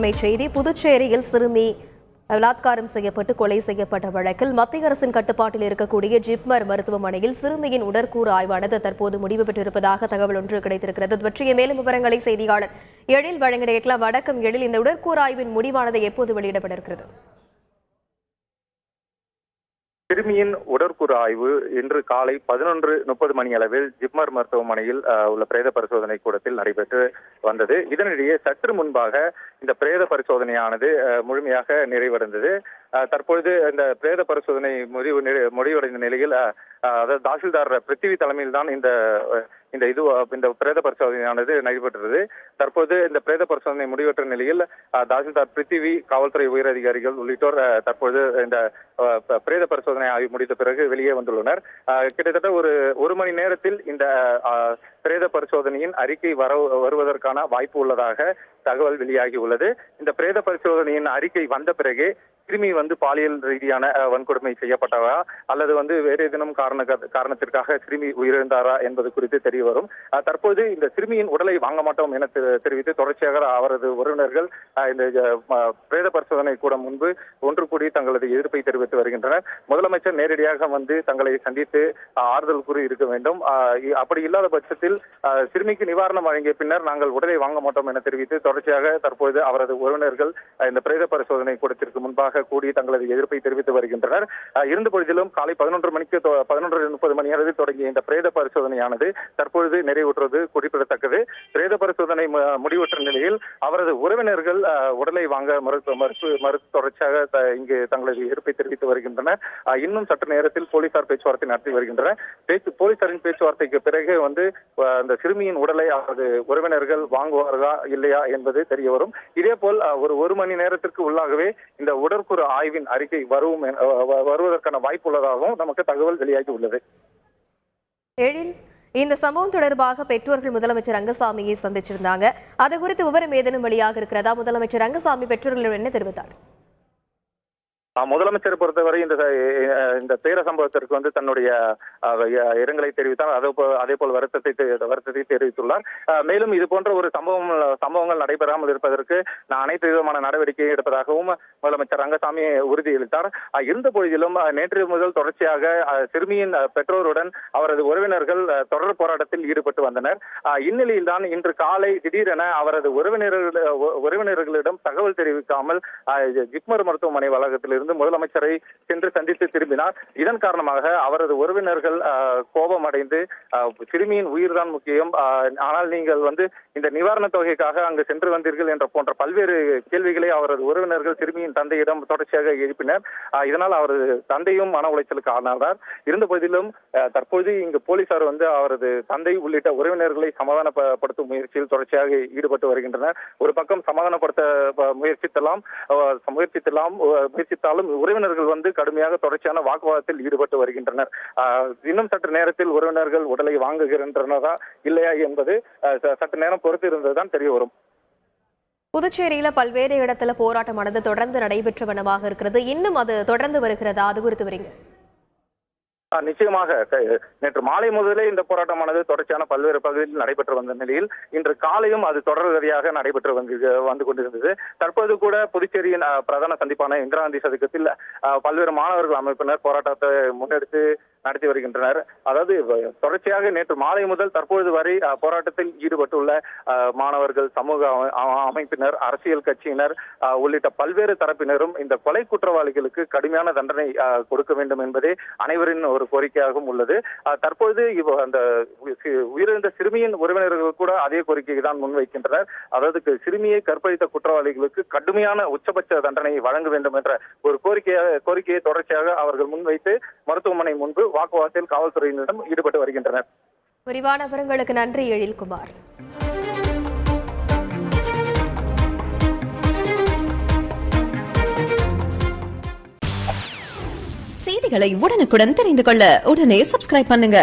அண்மை செய்தி. புதுச்சேரியில் சிறுமி பலாத்காரம் செய்யப்பட்டு கொலை செய்யப்பட்ட வழக்கில் மத்திய அரசின் கட்டுப்பாட்டில் இருக்கக்கூடிய ஜிப்மர் மருத்துவமனையில் சிறுமியின் உடற்கூறு ஆய்வானது தற்போது முடிவு பெற்றிருப்பதாக தகவல் ஒன்று கிடைத்திருக்கிறது. பற்றிய மேலும் விவரங்களை செய்தியாளர் எழில் வழங்கிட. வணக்கம் எழில், இந்த உடற்கூறு ஆய்வின் முடிவானது எப்போது வெளியிடப்பட இருக்கிறது? சிறுமியின் உடற்கூறு ஆய்வு இன்று காலை 11:30 மணி அளவில் ஜிப்மர் மருத்துவமனையில் உள்ள பிரேத பரிசோதனை கூடத்தில் நடைபெற்று வந்தது. இதனிடையே சற்று முன்பாக இந்த பிரேத பரிசோதனையானது முழுமையாக நிறைவடைந்தது. தற்பொழுது இந்த பிரேத பரிசோதனை முடிவடைந்த நிலையில் அதாவது தாசில்தார் பிருத்திவி தலைமையில் தான் இந்த பிரேத பரிசோதனையானது நடைபெற்றது. தற்போது இந்த பிரேத பரிசோதனை முடிவற்ற நிலையில் தாசில்தார் பிருத்திவி, காவல்துறை உயரதிகாரிகள் உள்ளிட்டோர் தற்போது இந்த பிரேத பரிசோதனை ஆய்வு முடித்த பிறகு வெளியே வந்துள்ளனர். கிட்டத்தட்ட ஒரு மணி நேரத்தில் இந்த பிரேத பரிசோதனையின் அறிக்கை வருவதற்கான வாய்ப்பு உள்ளதாக தகவல் வெளியாகி உள்ளது. இந்த பிரேத பரிசோதனையின் அறிக்கை வந்த பிறகு சிறுமி பாலியல் ரீதியான வன்கொடுமை செய்யப்பட்டவா அல்லது வேறு ஏதேனும் காரணத்திற்காக சிறுமி உயிரிழந்தாரா என்பது குறித்து தெரிய வரும். தற்போது இந்த சிறுமியின் உடலை வாங்க மாட்டோம் என தெரிவித்து தொடர்ச்சியாக அவரது உறவினர்கள் இந்த பிரேத பரிசோதனை கூடம் முன்பு ஒன்று கூடி தங்களது எதிர்ப்பை தெரிவித்து வருகின்றனர். முதலமைச்சர் நேரடியாக தங்களை சந்தித்து ஆறுதல் கூறி இருக்க வேண்டும். அப்படி இல்லாத பட்சத்தில் சிறுமிக்கு நிவாரணம் வழங்கிய பின்னர் நாங்கள் உடலை வாங்க மாட்டோம் என தெரிவித்து தொடர்ச்சியாக தற்போது அவரது உறவினர்கள் இந்த பிரேத பரிசோதனை கூடத்திற்கு முன்பாக கூடி தங்களது எதிர்ப்பை தெரிவித்து வருகின்றனர். இருந்த பொழுதிலும் காலை 11:30 மணி அளவில் தொடங்கிய இந்த பிரேத பரிசோதனையானது தற்பொழுது நிறைவுற்றது குறிப்பிடத்தக்கது. பிரேத பரிசோதனை முடிவுற்ற நிலையில் அவரது உறவினர்கள் உடலை வாங்க மறுத்து தொடர்ச்சியாக இங்கு தங்களது எதிர்ப்பை தெரிவித்து வருகின்றனர். இன்னும் சற்று நேரத்தில் போலீசார் பேச்சுவார்த்தை நடத்தி வருகின்றனர். போலீசாரின் பேச்சுவார்த்தைக்கு பிறகு அந்த சிறுமியின் உடலை அவரது உறவினர்கள் வாங்குவார்களா இல்லையா என்பது தெரிய வரும். இதே போல் ஒரு மணி நேரத்திற்கு உள்ளாகவே இந்த உடற்கூறு ஆய்வின் அறிக்கை வருவதற்கான வாய்ப்பு உள்ளதாகவும் நமக்கு தகவல் வெளியாகி உள்ளது. இந்த சம்பவம் தொடர்பாக பெற்றோர்கள் முதலமைச்சர் ரங்கசாமியை சந்திச்சிருந்தாங்க. அது குறித்து விவரம் ஏதேனும் வெளியாக இருக்கிறதா? முதலமைச்சர் ரங்கசாமி பெற்றோர்களிடம் என்ன தெரிவித்தார்? முதலமைச்சரை பொறுத்தவரை இந்த பேர சம்பவத்திற்கு தன்னுடைய இரங்கலை தெரிவித்தார். அதே போல் வருத்தத்தை தெரிவித்துள்ளார். மேலும் இது போன்ற ஒரு சம்பவங்கள் நடைபெறாமல் இருப்பதற்கு நான் அனைத்து விதமான நடவடிக்கையை எடுப்பதாகவும் முதலமைச்சர் ரங்கசாமி உறுதியளித்தார். இருந்த பொழுதிலும் நேற்று முதல் தொடர்ச்சியாக சிறுமியின் பெற்றோருடன் அவரது உறவினர்கள் தொடர் போராட்டத்தில் ஈடுபட்டு வந்தனர். இந்நிலையில் தான் இன்று காலை திடீரென அவரது உறவினர்களிடம் தகவல் தெரிவிக்காமல் ஜிப்மர் மருத்துவமனை வளாகத்திலிருந்து முதலமைச்சரை சென்று சந்தித்து திரும்பினார். இதன் காரணமாக அவரது உறவினர்கள் கோபம் அடைந்து சிறுமியின் உயிர்தான் முக்கியம், ஆனால் நீங்கள் இந்த நிவாரண தொகைக்காக அங்கு சென்று வந்தீர்கள் என்ற போன்ற பல்வேறு கேள்விகளை அவரது உறவினர்கள் சிறுமியின் தந்தையிடம் தொடர்ச்சியாக எழுப்பினர். இதனால் அவரது தந்தையும் மன உளைச்சலுக்கு ஆனார். இருந்த போதிலும் தற்போது இங்கு போலீசார் அவரது தந்தை உள்ளிட்ட உறவினர்களை சமாதானப்படுத்தும் முயற்சியில் தொடர்ச்சியாக ஈடுபட்டு வருகின்றனர். ஒரு பக்கம் சமாதானப்படுத்த முயற்சித்தாலும் உறவினர்கள் கடுமையாக தொடர்ச்சியான வாக்குவாதத்தில் ஈடுபட்டு வருகின்றனர். இன்னும் சற்று நேரத்தில் உறவினர்கள் உடலை வாங்குகின்றனரா இல்லையா என்பது சற்று நேரம் பொறுத்து இருந்ததுதான் தெரிய வரும். புதுச்சேரியில பல்வேறு இடத்துல போராட்டமானது தொடர்ந்து நடைபெற்ற வண்ணமாக இருக்கிறது. இன்னும் அது தொடர்ந்து வருகிறதா? அது குறித்து வரீங்க? நிச்சயமாக நேற்று மாலை முதலே இந்த போராட்டமானது தொடர்ச்சியான பல்வேறு பகுதிகளில் நடைபெற்று வந்த நிலையில் இன்று காலையும் அது தொடர்கதியாக நடைபெற்று வந்து கொண்டிருந்தது. தற்போது கூட புதுச்சேரியின் பிரதான சந்திப்பான இந்திரா காந்தி சதுக்கத்தில் பல்வேறு மாணவர்கள் அமைப்பினர் போராட்டத்தை முன்னெடுத்து நடத்தி வருகின்றனர். அதாவது தொடர்ச்சியாக நேற்று மாலை முதல் தற்பொழுது வரை போராட்டத்தில் ஈடுபட்டுள்ள மாணவர்கள், சமூக அமைப்பினர், அரசியல் கட்சியினர் உள்ளிட்ட பல்வேறு தரப்பினரும் இந்த கொலை குற்றவாளிகளுக்கு கடுமையான தண்டனை கொடுக்க வேண்டும் என்பதே அனைவரின் ஒரு கோரிக்கையாகவும் உள்ளது. தற்போது அந்த உயிரிழந்த சிறுமியின் உறவினர்கள் கூட அதே கோரிக்கையை தான் முன்வைக்கின்றனர். அதாவது சிறுமியை கற்பழித்த குற்றவாளிகளுக்கு கடுமையான உச்சபட்ச தண்டனையை வழங்க வேண்டும் என்ற ஒரு கோரிக்கையை தொடர்ச்சியாக அவர்கள் முன்வைத்து மருத்துவமனை முன்பு வாக்குவாதத்தில் காவல்துறையினரிடம் ஈடுபட்டு வருகின்றனர். விரிவான விவரங்களுக்கு நன்றி எழில்குமார். செய்திகளை உடனுக்குடன் தெரிந்து கொள்ள உடனே சப்ஸ்கிரைப் பண்ணுங்க.